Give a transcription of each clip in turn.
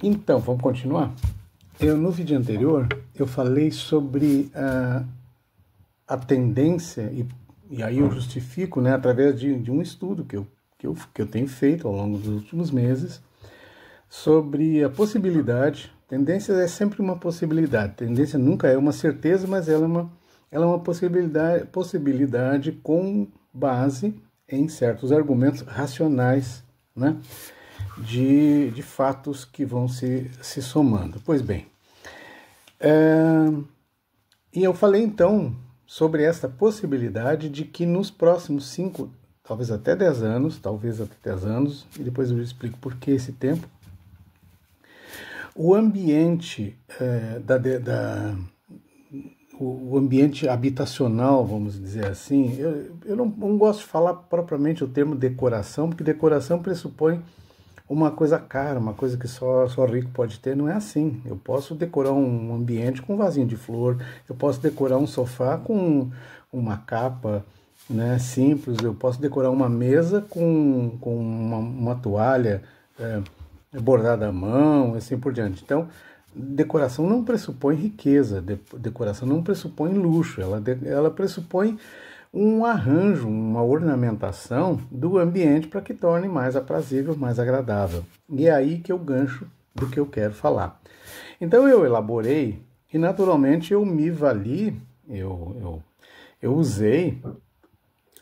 Então, vamos continuar? No vídeo anterior, eu falei sobre a tendência, e aí eu justifico, né, através de um estudo que eu tenho feito ao longo dos últimos meses, sobre a possibilidade. Tendência é sempre uma possibilidade, tendência nunca é uma certeza, mas ela é uma possibilidade com base em certos argumentos racionais, né? De fatos que vão se somando. Pois bem, e eu falei então sobre essa possibilidade de que nos próximos 5, talvez até 10 anos, e depois eu explico por que esse tempo, o ambiente o ambiente habitacional, vamos dizer assim, eu não gosto de falar propriamente o termo decoração, porque decoração pressupõe uma coisa cara, uma coisa que só rico pode ter. Não é assim. Eu posso decorar um ambiente com um vasinho de flor, eu posso decorar um sofá com uma capa, né, simples, eu posso decorar uma mesa com uma toalha bordada à mão, assim por diante. Então, decoração não pressupõe riqueza, decoração não pressupõe luxo, ela pressupõe um arranjo, uma ornamentação do ambiente para que torne mais aprazível, mais agradável. E é aí que eu gancho do que eu quero falar. Então eu elaborei e naturalmente eu me vali, eu usei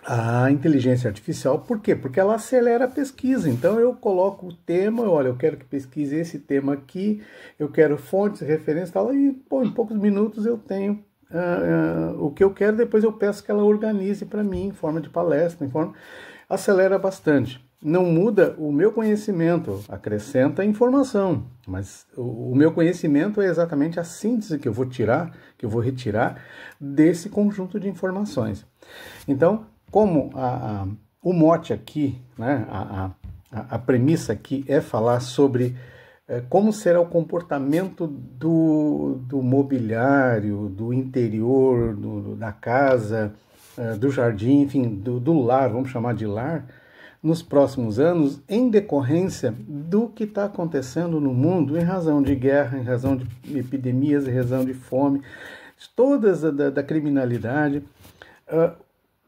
a inteligência artificial. Por quê? Porque ela acelera a pesquisa. Então eu coloco o tema, olha, eu quero que pesquise esse tema aqui, eu quero fontes, referências e tal, e em poucos minutos eu tenho o que eu quero. Depois eu peço que ela organize para mim em forma de palestra, acelera bastante. Não muda o meu conhecimento, acrescenta informação, mas o meu conhecimento é exatamente a síntese que eu vou retirar desse conjunto de informações. Então, como o mote aqui, né, a premissa aqui é falar sobre como será o comportamento do mobiliário, do interior, da casa, do jardim, enfim, do lar, vamos chamar de lar, nos próximos anos, em decorrência do que está acontecendo no mundo, em razão de guerra, em razão de epidemias, em razão de fome, todas da criminalidade.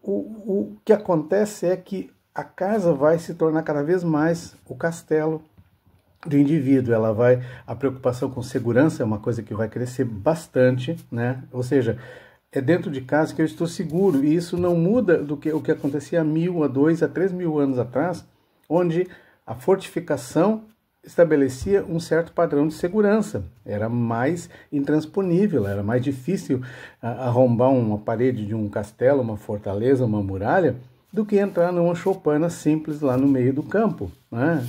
O que acontece é que a casa vai se tornar cada vez mais o castelo do indivíduo. A preocupação com segurança é uma coisa que vai crescer bastante, né? Ou seja, é dentro de casa que eu estou seguro, e isso não muda o que acontecia há 1.000, a 2, a 3 mil anos atrás, onde a fortificação estabelecia um certo padrão de segurança. Era mais intransponível, era mais difícil arrombar uma parede de um castelo, uma fortaleza, uma muralha, do que entrar numa choupana simples lá no meio do campo, né?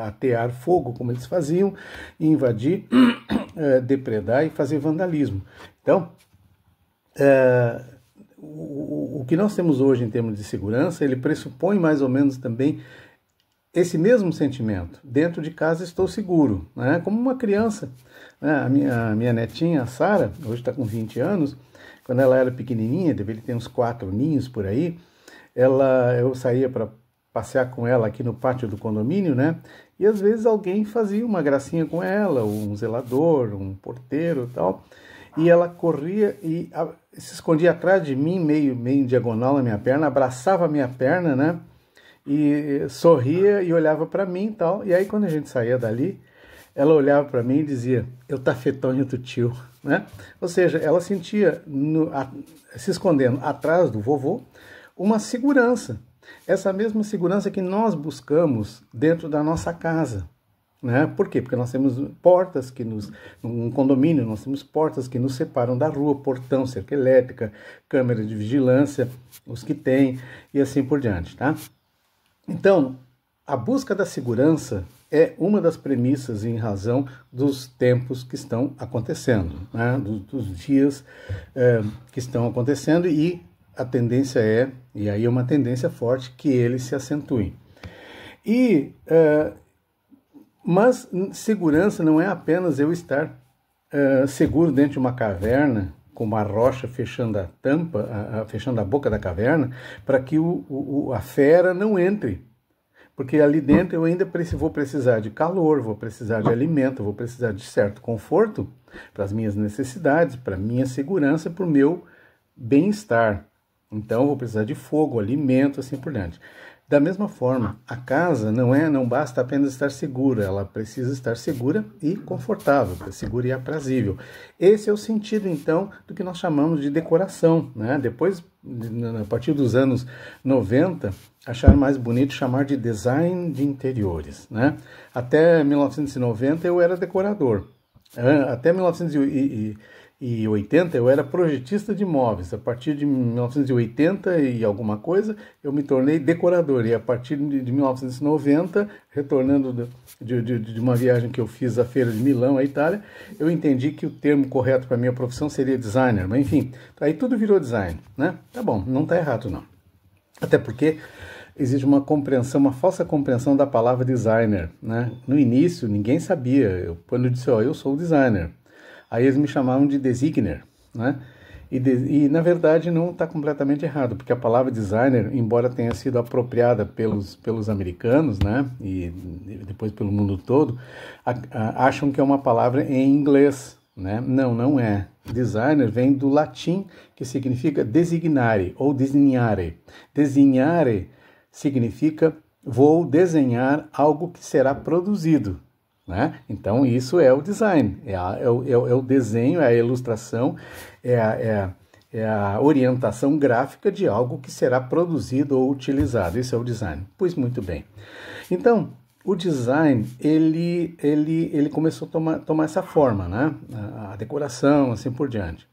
Atear fogo, como eles faziam, invadir, depredar e fazer vandalismo. Então, o que nós temos hoje em termos de segurança, ele pressupõe mais ou menos também esse mesmo sentimento. Dentro de casa estou seguro, né? Como uma criança. A minha netinha, a Sara, hoje está com 20 anos, quando ela era pequenininha, deveria ter uns 4 aninhos por aí, eu saía para passear com ela aqui no pátio do condomínio, né? E às vezes alguém fazia uma gracinha com ela, um zelador, um porteiro e tal, e ela corria e se escondia atrás de mim, meio em diagonal na minha perna, abraçava a minha perna, né? E sorria e olhava para mim e tal. E aí quando a gente saía dali, ela olhava para mim e dizia: eu tá fetonho do tio, né? Ou seja, ela sentia se escondendo atrás do vovô uma segurança, essa mesma segurança que nós buscamos dentro da nossa casa, né? Por quê? Porque nós temos portas num condomínio, nós temos portas que nos separam da rua, portão, cerca elétrica, câmera de vigilância, os que tem, e assim por diante, tá? Então, a busca da segurança é uma das premissas em razão dos tempos que estão acontecendo, né? dos dias que estão acontecendo, e a tendência e aí é uma tendência forte, que eles se acentuem. Mas segurança não é apenas eu estar seguro dentro de uma caverna, com uma rocha fechando a tampa, fechando a boca da caverna, para que a fera não entre. Porque ali dentro eu ainda vou precisar de calor, vou precisar de alimento, vou precisar de certo conforto para as minhas necessidades, para a minha segurança, para o meu bem-estar. Então eu vou precisar de fogo, alimento, assim por diante. Da mesma forma, a casa não basta apenas estar segura, ela precisa estar segura e confortável, segura e aprazível. Esse é o sentido, então, do que nós chamamos de decoração, né? Depois, a partir dos anos 90, acharam mais bonito chamar de design de interiores, né? Até 1990 eu era decorador. Até 1980 eu era projetista de imóveis. A partir de 1980 e alguma coisa, eu me tornei decorador. E a partir de 1990, retornando de uma viagem que eu fiz à Feira de Milão, à Itália, eu entendi que o termo correto para a minha profissão seria designer. Mas enfim, aí tudo virou design, né? Tá bom, não tá errado não. Até porque existe uma compreensão, uma falsa compreensão da palavra designer, né? No início, ninguém sabia. Quando eu disse, eu sou designer, aí eles me chamavam de designer, né? E na verdade não está completamente errado, porque a palavra designer, embora tenha sido apropriada pelos americanos, né? E depois pelo mundo todo, acham que é uma palavra em inglês, né? Não é. Designer vem do latim, que significa designare ou designare. Designare significa vou desenhar algo que será produzido, né? Então isso é o design, é o desenho, é a ilustração, é a orientação gráfica de algo que será produzido ou utilizado. Isso é o design. Pois muito bem. Então o design ele começou a tomar essa forma, né? A decoração, assim por diante.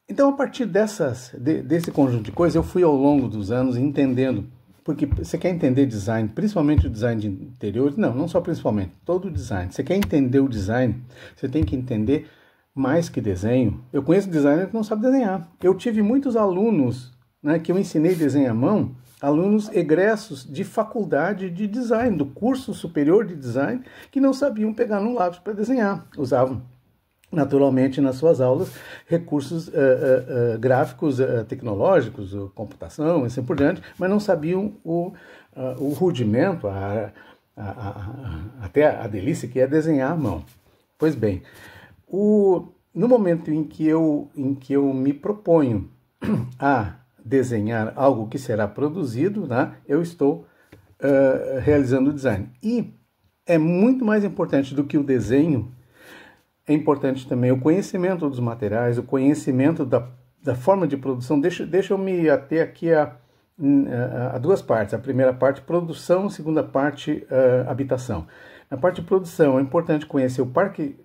Então, a partir desse conjunto de coisas, eu fui ao longo dos anos entendendo, porque você quer entender design, principalmente o design de interiores, não só principalmente, todo o design. Você quer entender o design, você tem que entender mais que desenho. Eu conheço designer que não sabe desenhar. Eu tive muitos alunos, né, que eu ensinei desenho à mão, alunos egressos de faculdade de design, do curso superior de design, que não sabiam pegar no lápis para desenhar, usavam naturalmente nas suas aulas recursos gráficos tecnológicos, computação e assim por diante, mas não sabiam o rudimento, até a delícia que é desenhar à mão. Pois bem, no momento em que eu me proponho a desenhar algo que será produzido, né, eu estou realizando o design. E é muito mais importante do que o desenho. É importante também o conhecimento dos materiais, o conhecimento da forma de produção. Deixa eu me ater aqui a duas partes. A primeira parte, produção, a segunda parte, habitação. Na parte de produção, é importante conhecer o parque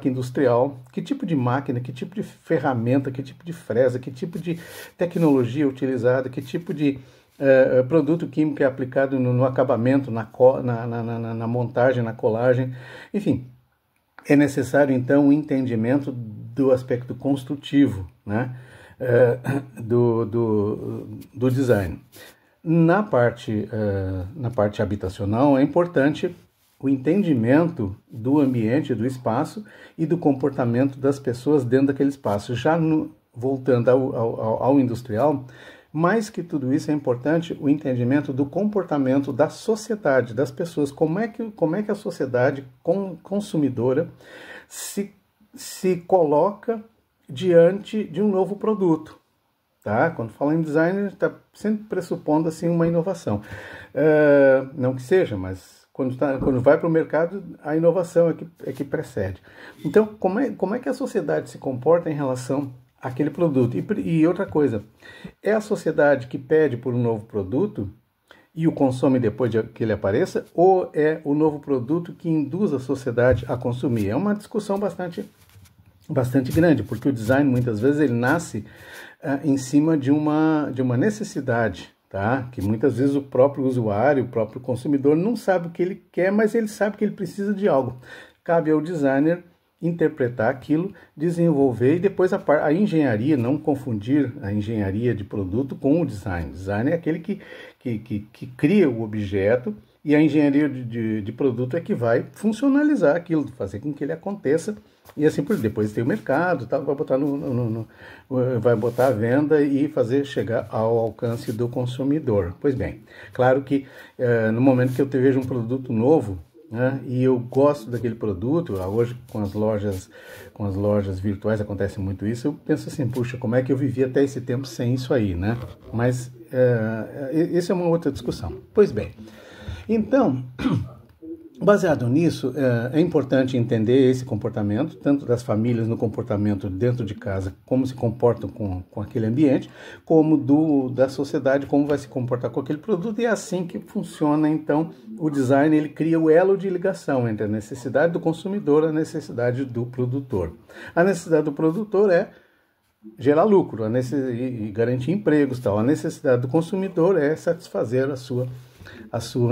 industrial, que tipo de máquina, que tipo de ferramenta, que tipo de fresa, que tipo de tecnologia utilizada, que tipo de produto químico é aplicado no acabamento, na montagem, na colagem, enfim. É necessário, então, o entendimento do aspecto construtivo, né, do design. Na parte habitacional, é importante o entendimento do ambiente, do espaço e do comportamento das pessoas dentro daquele espaço. Já voltando ao industrial, mais que tudo isso, é importante o entendimento do comportamento da sociedade, das pessoas. Como é que a sociedade consumidora se coloca diante de um novo produto. Tá? Quando fala em design, está sempre pressupondo assim, uma inovação. Não que seja, mas quando vai para o mercado, a inovação é que precede. Então, como é que a sociedade se comporta em relação aquele produto? E outra coisa, é a sociedade que pede por um novo produto e o consome depois que ele apareça, ou é o novo produto que induz a sociedade a consumir? É uma discussão bastante grande, porque o design muitas vezes ele nasce em cima de uma necessidade, tá? Que muitas vezes o próprio usuário, o próprio consumidor não sabe o que ele quer, mas ele sabe que ele precisa de algo. Cabe ao designer interpretar aquilo, desenvolver, e depois a engenharia, não confundir a engenharia de produto com o design. O design é aquele que cria o objeto E a engenharia de produto é que vai funcionalizar aquilo, fazer com que ele aconteça. E assim por depois tem o mercado, tal, vai botar vai botar a venda e fazer chegar ao alcance do consumidor. Pois bem, claro que no momento que eu vejo um produto novo, né, e eu gosto daquele produto, hoje com as lojas virtuais acontece muito isso, eu penso assim, puxa, como é que eu vivi até esse tempo sem isso aí, né? Mas essa é uma outra discussão. Pois bem, então, baseado nisso, é importante entender esse comportamento, tanto das famílias no comportamento dentro de casa, como se comportam com aquele ambiente, como da sociedade, como vai se comportar com aquele produto, e é assim que funciona, então, o design, ele cria o elo de ligação entre a necessidade do consumidor e a necessidade do produtor. A necessidade do produtor é gerar lucro e garantir empregos, tal. A necessidade do consumidor é satisfazer a sua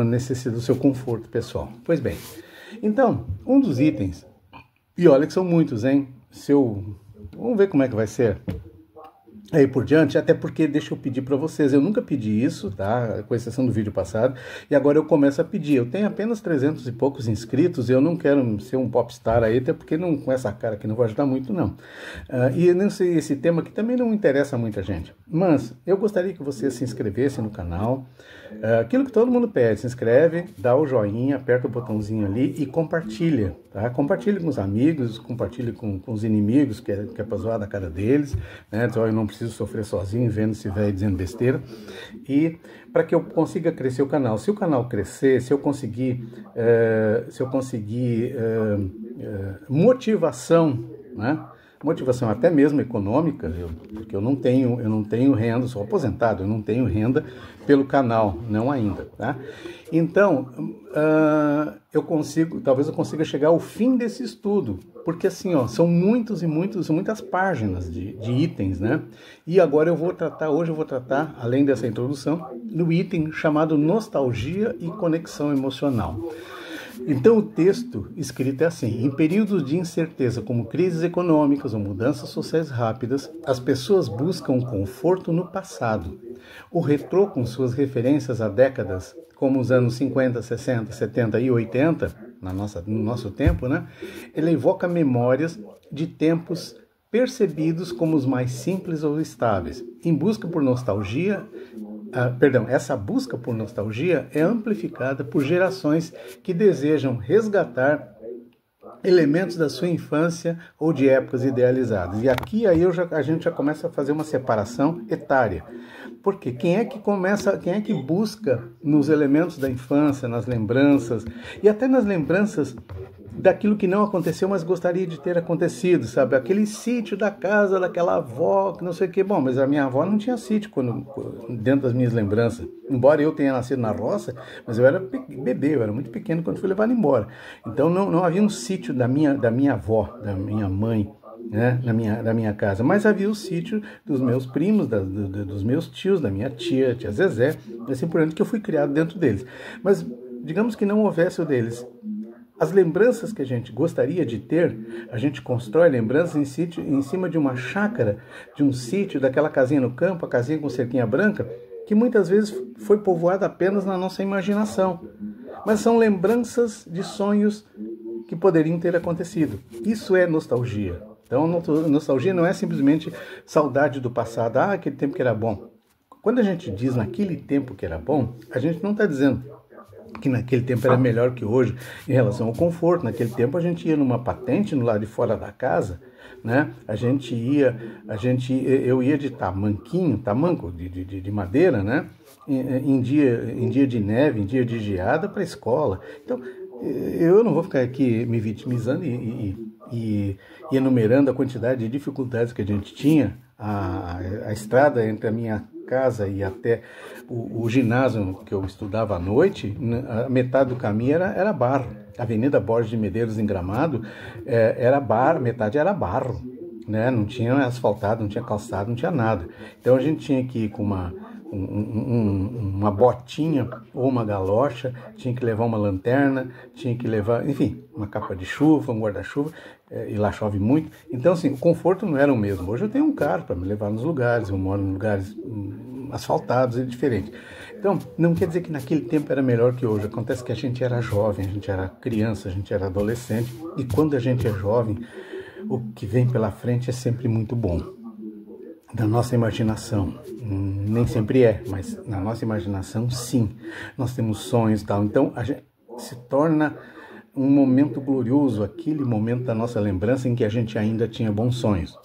necessidade, o seu conforto pessoal. Pois bem, então, um dos itens, e olha que são muitos, hein? Vamos ver como é que vai ser aí por diante, até porque, deixa eu pedir para vocês, eu nunca pedi isso, tá? Com exceção do vídeo passado, e agora eu começo a pedir. Eu tenho apenas 300 e poucos inscritos, eu não quero ser um popstar aí, até porque com essa cara aqui não vai ajudar muito, não. E não sei, esse tema aqui também não interessa a muita gente, mas eu gostaria que você se inscrevesse no canal, aquilo que todo mundo pede, se inscreve, dá o joinha, aperta o botãozinho ali e compartilha, tá? Compartilhe com os amigos, compartilhe com os inimigos, que é pra zoar da cara deles, né? Então eu não preciso sofrer sozinho vendo esse velho dizendo besteira, e para que eu consiga crescer o canal. Se o canal crescer, se eu conseguir motivação, né? Motivação até mesmo econômica, porque eu não tenho renda, sou aposentado, eu não tenho renda pelo canal, não ainda, tá? Então, talvez eu consiga chegar ao fim desse estudo, porque assim, ó, são muitas páginas de itens, né? E agora hoje eu vou tratar, além dessa introdução, do item chamado nostalgia e conexão emocional. Então o texto escrito é assim: em períodos de incerteza como crises econômicas ou mudanças sociais rápidas, as pessoas buscam conforto no passado. O retrô, com suas referências a décadas como os anos 50, 60, 70 e 80, no nosso tempo, né? Ele evoca memórias de tempos percebidos como os mais simples ou estáveis. Essa busca por nostalgia é amplificada por gerações que desejam resgatar elementos da sua infância ou de épocas idealizadas. E aqui aí a gente já começa a fazer uma separação etária. Porque quem é que busca nos elementos da infância, nas lembranças, e até nas lembranças daquilo que não aconteceu, mas gostaria de ter acontecido, sabe? Aquele sítio da casa daquela avó, que não sei o que. Bom, mas a minha avó não tinha sítio dentro das minhas lembranças. Embora eu tenha nascido na roça, mas eu era bebê, eu era muito pequeno quando fui levado embora. Então não havia um sítio da minha avó, da minha mãe, né, na minha casa, mas havia o sítio dos meus primos, dos meus tios, da minha tia Zezé, assim por diante, que eu fui criado dentro deles. Mas digamos que não houvesse o deles. As lembranças que a gente gostaria de ter, a gente constrói lembranças em cima de uma chácara, de um sítio, daquela casinha no campo, a casinha com cerquinha branca, que muitas vezes foi povoada apenas na nossa imaginação. Mas são lembranças de sonhos que poderiam ter acontecido. Isso é nostalgia. Então, nostalgia não é simplesmente saudade do passado, aquele tempo que era bom. Quando a gente diz naquele tempo que era bom, a gente não está dizendo que naquele tempo era melhor que hoje em relação ao conforto. Naquele tempo a gente ia numa patente no lado de fora da casa, né? Eu ia de tamanco de madeira, né? Em dia de neve, em dia de geada, para a escola. Então, eu não vou ficar aqui me vitimizando e enumerando a quantidade de dificuldades que a gente tinha. A estrada entre a minha casa e até o ginásio que eu estudava à noite, a metade do caminho era barro. A Avenida Borges de Medeiros, em Gramado, era barro, metade era barro, né? Não tinha asfaltado, não tinha calçado, não tinha nada. Então a gente tinha que ir com uma botinha ou uma galocha, tinha que levar uma lanterna, tinha que levar, enfim, uma capa de chuva, um guarda-chuva, e lá chove muito. Então, assim, o conforto não era o mesmo. Hoje eu tenho um carro para me levar nos lugares, eu moro em lugares asfaltados, é diferente. Então, não quer dizer que naquele tempo era melhor que hoje. Acontece que a gente era jovem, a gente era criança, a gente era adolescente. E quando a gente é jovem, o que vem pela frente é sempre muito bom. Da nossa imaginação. Nem sempre é, mas na nossa imaginação, sim. Nós temos sonhos e tal. Então, a gente se torna um momento glorioso, aquele momento da nossa lembrança em que a gente ainda tinha bons sonhos.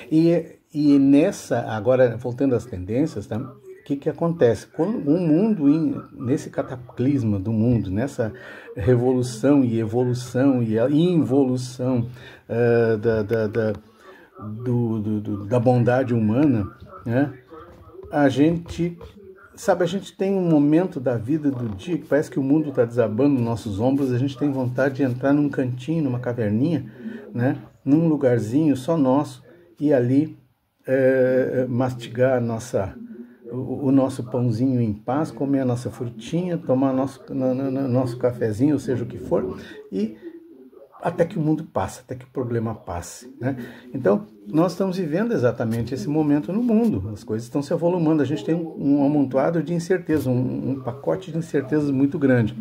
E nessa, agora voltando às tendências, tá? O que acontece? Quando o mundo, nesse cataclisma do mundo, nessa revolução e evolução e involução da bondade humana, né? A gente tem um momento da vida, do dia, que parece que o mundo está desabando nos nossos ombros, a gente tem vontade de entrar num cantinho, numa caverninha, né? Num lugarzinho só nosso, e ali mastigar o nosso pãozinho em paz, comer a nossa frutinha, tomar nosso cafezinho, ou seja o que for, e até que o mundo passe, até que o problema passe, né? Então, nós estamos vivendo exatamente esse momento no mundo, as coisas estão se avolumando, a gente tem um amontoado de incertezas, um pacote de incertezas muito grande.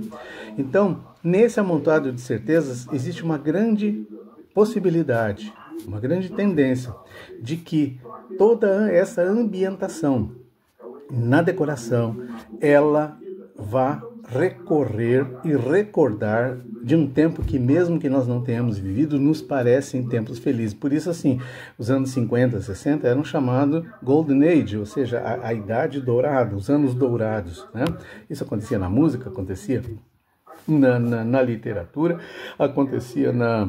Então, nesse amontoado de certezas, existe uma grande possibilidade, uma grande tendência de que toda essa ambientação na decoração, ela vá recorrer e recordar de um tempo que, mesmo que nós não tenhamos vivido, nos parecem tempos felizes. Por isso, assim, os anos 50, 60 eram chamados Golden Age, ou seja, a idade dourada, os anos dourados, né? Isso acontecia na música, acontecia na literatura, acontecia na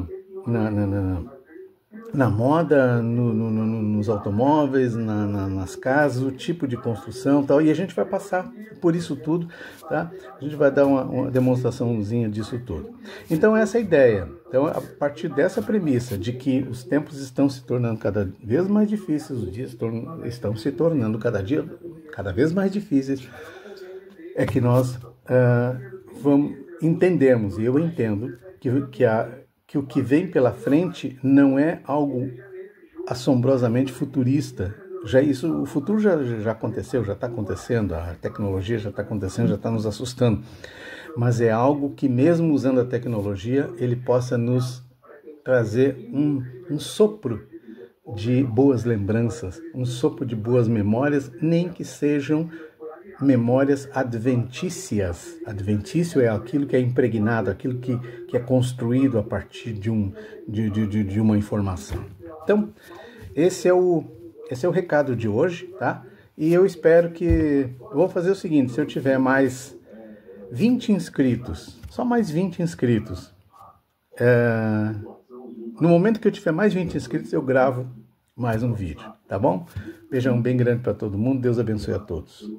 moda, nos automóveis, nas casas, o tipo de construção e tal, e a gente vai passar por isso tudo, tá? A gente vai dar uma demonstraçãozinha disso tudo. Então essa é a ideia. Então, a partir dessa premissa de que os tempos estão se tornando cada vez mais difíceis, os dias estão se tornando cada vez mais difíceis, é que nós entendemos, e eu entendo, que o que vem pela frente não é algo assombrosamente futurista. O futuro já aconteceu, já está acontecendo, a tecnologia já está acontecendo, já está nos assustando. Mas é algo que, mesmo usando a tecnologia, ele possa nos trazer um sopro de boas lembranças, um sopro de boas memórias, nem que sejam memórias adventícias. Adventício é aquilo que é impregnado, aquilo que é construído a partir de uma informação. Então, esse é o recado de hoje, tá? E eu espero que... Eu vou fazer o seguinte, se eu tiver mais 20 inscritos, só mais 20 inscritos, no momento que eu tiver mais 20 inscritos, eu gravo mais um vídeo, tá bom? Beijão bem grande para todo mundo, Deus abençoe a todos.